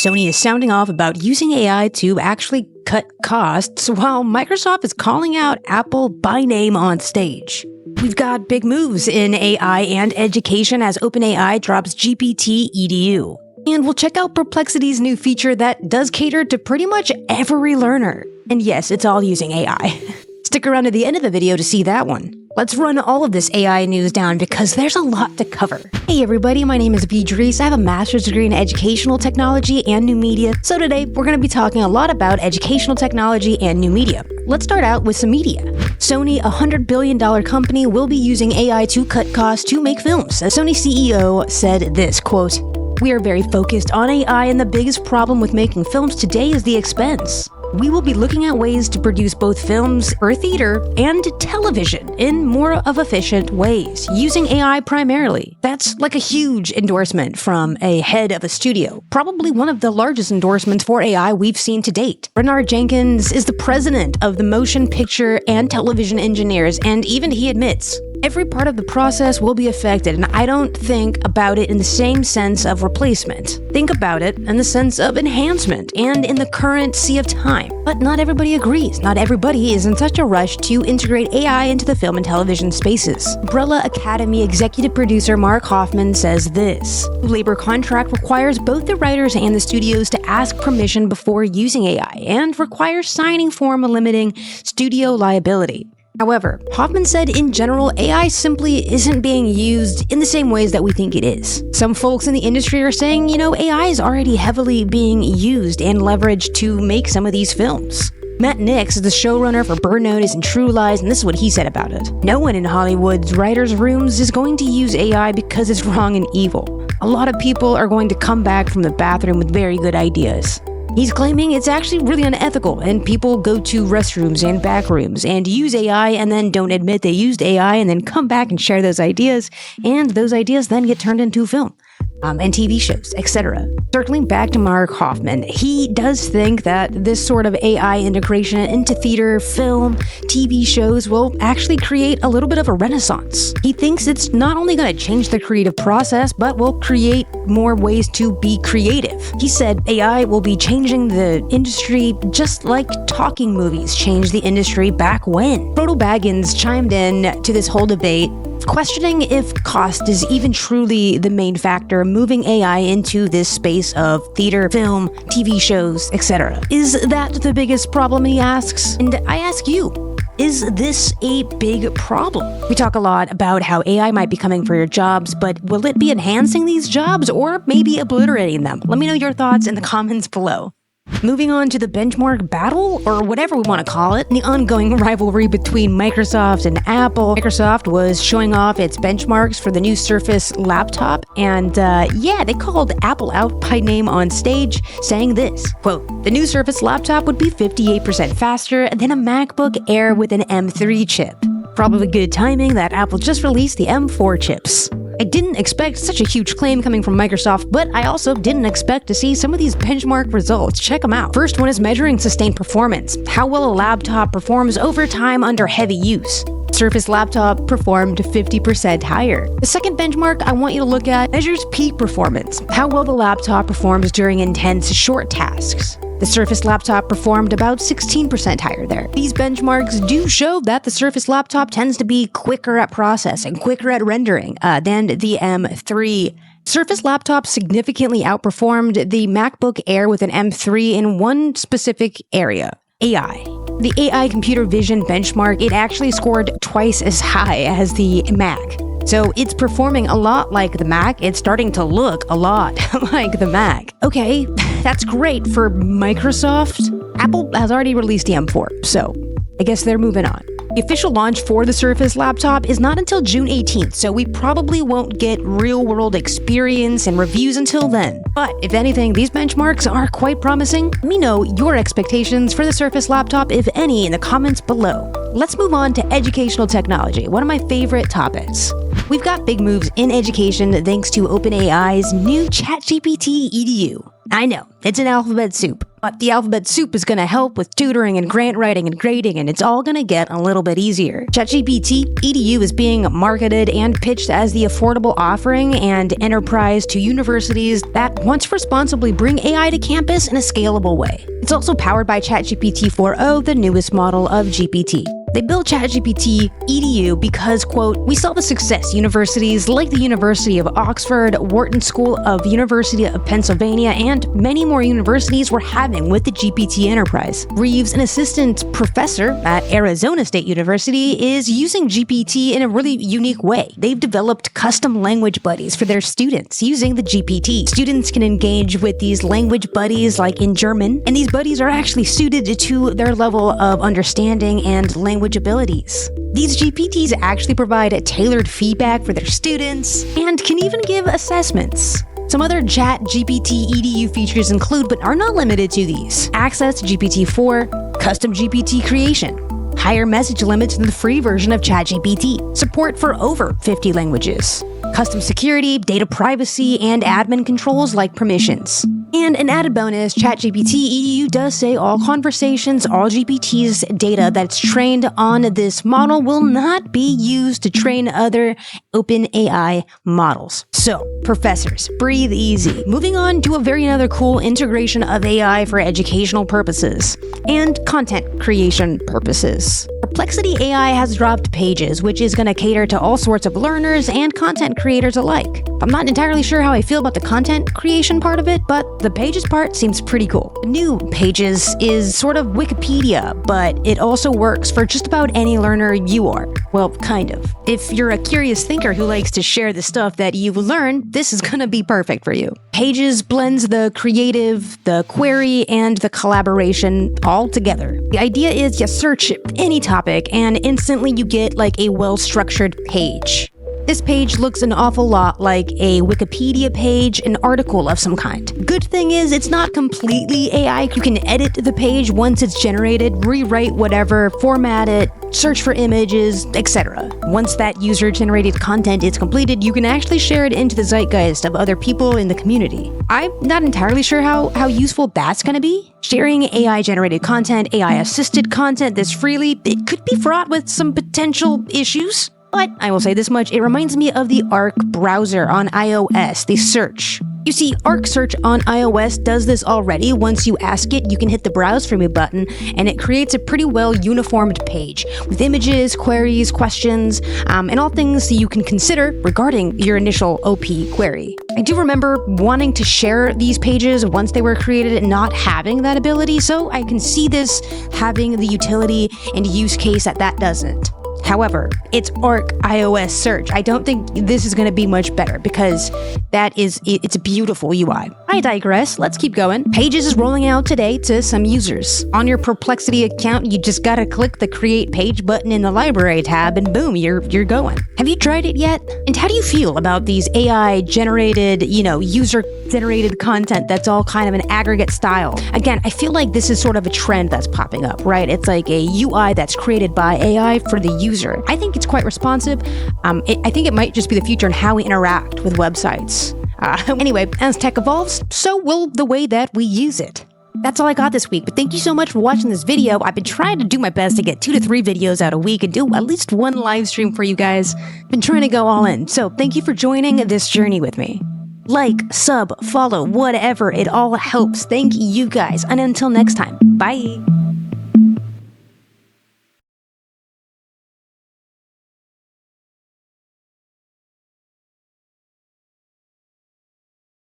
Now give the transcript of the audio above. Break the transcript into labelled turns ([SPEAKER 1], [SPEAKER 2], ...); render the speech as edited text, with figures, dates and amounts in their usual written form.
[SPEAKER 1] Sony is sounding off about using AI to actually cut costs, while Microsoft is calling out Apple by name on stage. We've got big moves in AI and education as OpenAI drops GPT Edu. And we'll check out Perplexity's new feature that does cater to pretty much every learner. And yes, it's all using AI. Stick around to the end of the video to see that one. Let's run all of this AI news down because there's a lot to cover. Hey everybody, my name is Dries. I have a master's degree in educational technology and new media. So today we're going to be talking a lot about educational technology and new media. Let's start out with some media. Sony, a $100 billion company, will be using AI to cut costs to make films. The Sony CEO said this, quote, "We are very focused on AI and the biggest problem with making films today is the expense. We will be looking at ways to produce both films for theater and television in more of efficient ways, using AI primarily." That's like a huge endorsement from a head of a studio, probably one of the largest endorsements for AI we've seen to date. Bernard Jenkins is the president of the Motion Picture and Television Engineers, and even he admits, "Every part of the process will be affected, and I don't think about it in the same sense of replacement. Think about it in the sense of enhancement and in the current sea of time." But not everybody agrees. Not everybody is in such a rush to integrate AI into the film and television spaces. Umbrella Academy executive producer Mark Hoffman says this: "Labor contract requires both the writers and the studios to ask permission before using AI and requires signing form limiting studio liability." However, Hoffman said in general, AI simply isn't being used in the same ways that we think it is. Some folks in the industry are saying, AI is already heavily being used and leveraged to make some of these films. Matt Nix is the showrunner for Burn Notice and True Lies, and this is what he said about it. "No one in Hollywood's writers' rooms is going to use AI because it's wrong and evil. A lot of people are going to come back from the bathroom with very good ideas." He's claiming it's actually really unethical, and people go to restrooms and back rooms and use AI and then don't admit they used AI and then come back and share those ideas, and those ideas then get turned into film. And TV shows, etc. Circling back to Mark Hoffman, he does think that this sort of AI integration into theater, film, TV shows will actually create a little bit of a renaissance. He thinks it's not only going to change the creative process, but will create more ways to be creative. He said AI will be changing the industry just like talking movies changed the industry back when. Frodo Baggins chimed in to this whole debate, questioning if cost is even truly the main factor moving AI into this space of theater, film, TV shows, etc. Is that the biggest problem, he asks? And I ask you, is this a big problem? We talk a lot about how AI might be coming for your jobs, but will it be enhancing these jobs or maybe obliterating them? Let me know your thoughts in the comments below. Moving on to the benchmark battle, or whatever we want to call it, the ongoing rivalry between Microsoft and Apple. Microsoft was showing off its benchmarks for the new Surface laptop, and they called Apple out by name on stage, saying this, quote, "The new Surface laptop would be 58% faster than a MacBook Air with an M3 chip. Probably good timing that Apple just released the M4 chips." I didn't expect such a huge claim coming from Microsoft, but I also didn't expect to see some of these benchmark results. Check them out. First one is measuring sustained performance, how well a laptop performs over time under heavy use. Surface laptop performed 50% higher. The second benchmark I want you to look at measures peak performance, how well the laptop performs during intense short tasks. The Surface laptop performed about 16% higher there. These benchmarks do show that the Surface laptop tends to be quicker at processing, quicker at rendering than the M3. Surface laptop significantly outperformed the MacBook Air with an M3 in one specific area, AI. The AI computer vision benchmark, it actually scored twice as high as the Mac. So it's performing a lot like the Mac. It's starting to look a lot like the Mac. Okay, that's great for Microsoft. Apple has already released the M4, so I guess they're moving on. The official launch for the Surface laptop is not until June 18th, so we probably won't get real-world experience and reviews until then. But if anything, these benchmarks are quite promising. Let me know your expectations for the Surface laptop, if any, in the comments below. Let's move on to educational technology, one of my favorite topics. We've got big moves in education thanks to OpenAI's new ChatGPT Edu. I know, it's an alphabet soup, But the alphabet soup is going to help with tutoring and grant writing and grading, and it's all going to get a little bit easier. ChatGPT Edu is being marketed and pitched as the affordable offering and enterprise to universities that want to responsibly bring AI to campus in a scalable way. It's also powered by ChatGPT 4o, the newest model of GPT. They built ChatGPT Edu because, quote, we saw the success universities like the University of Oxford, Wharton School of University of Pennsylvania, and many more universities were having with the GPT enterprise. Reeves, an assistant professor at Arizona State University, is using GPT in a really unique way. They've developed custom language buddies for their students using the GPT. Students can engage with these language buddies like in German, and these buddies are actually suited to their level of understanding and language abilities. These GPTs actually provide tailored feedback for their students and can even give assessments. Some other ChatGPT Edu features include, but are not limited to these: access to GPT-4, custom GPT creation, higher message limits than the free version of ChatGPT, support for over 50 languages, custom security, data privacy, and admin controls like permissions. And an added bonus, ChatGPT Edu does say all conversations, all GPT's data that's trained on this model will not be used to train other OpenAI models. So, professors, breathe easy. Moving on to a very another cool integration of AI for educational purposes and content creation purposes. Perplexity AI has dropped Pages, which is going to cater to all sorts of learners and content creators alike. I'm not entirely sure how I feel about the content creation part of it, but the Pages part seems pretty cool. The new Pages is sort of Wikipedia, but it also works for just about any learner you are. Well, kind of. If you're a curious thinker who likes to share the stuff that you've learned, this is going to be perfect for you. Pages blends the creative, the query, and the collaboration all together. The idea is you search any topic and instantly you get like a well-structured page. This page looks an awful lot like a Wikipedia page, an article of some kind. Good thing is, it's not completely AI. You can edit the page once it's generated, rewrite whatever, format it, search for images, etc. Once that user-generated content is completed, you can actually share it into the zeitgeist of other people in the community. I'm not entirely sure how useful that's going to be. Sharing AI-generated content, AI-assisted content this freely, it could be fraught with some potential issues. But I will say this much, it reminds me of the Arc browser on iOS, the search. You see, Arc Search on iOS does this already. Once you ask it, you can hit the Browse For Me button, and it creates a pretty well uniformed page with images, queries, questions, and all things that you can consider regarding your initial OP query. I do remember wanting to share these pages once they were created and not having that ability, so I can see this having the utility and use case that doesn't. However, it's Arc iOS search. I don't think this is going to be much better because it's a beautiful UI. I digress. Let's keep going. Pages is rolling out today to some users. On your Perplexity account, you just gotta click the Create Page button in the Library tab and boom, you're going. Have you tried it yet? And how do you feel about these AI-generated, user-generated content that's all kind of an aggregate style? Again, I feel like this is sort of a trend that's popping up, right? It's like a UI that's created by AI for the user. I think it's quite responsive. I think it might just be the future in how we interact with websites. Anyway, as tech evolves, so will the way that we use it. That's all I got this week, but thank you so much for watching this video. I've been trying to do my best to get 2 to 3 videos out a week and do at least one live stream for you guys. Been trying to go all in, so thank you for joining this journey with me. Like, sub, follow, whatever, it all helps. Thank you guys, and until next time, bye!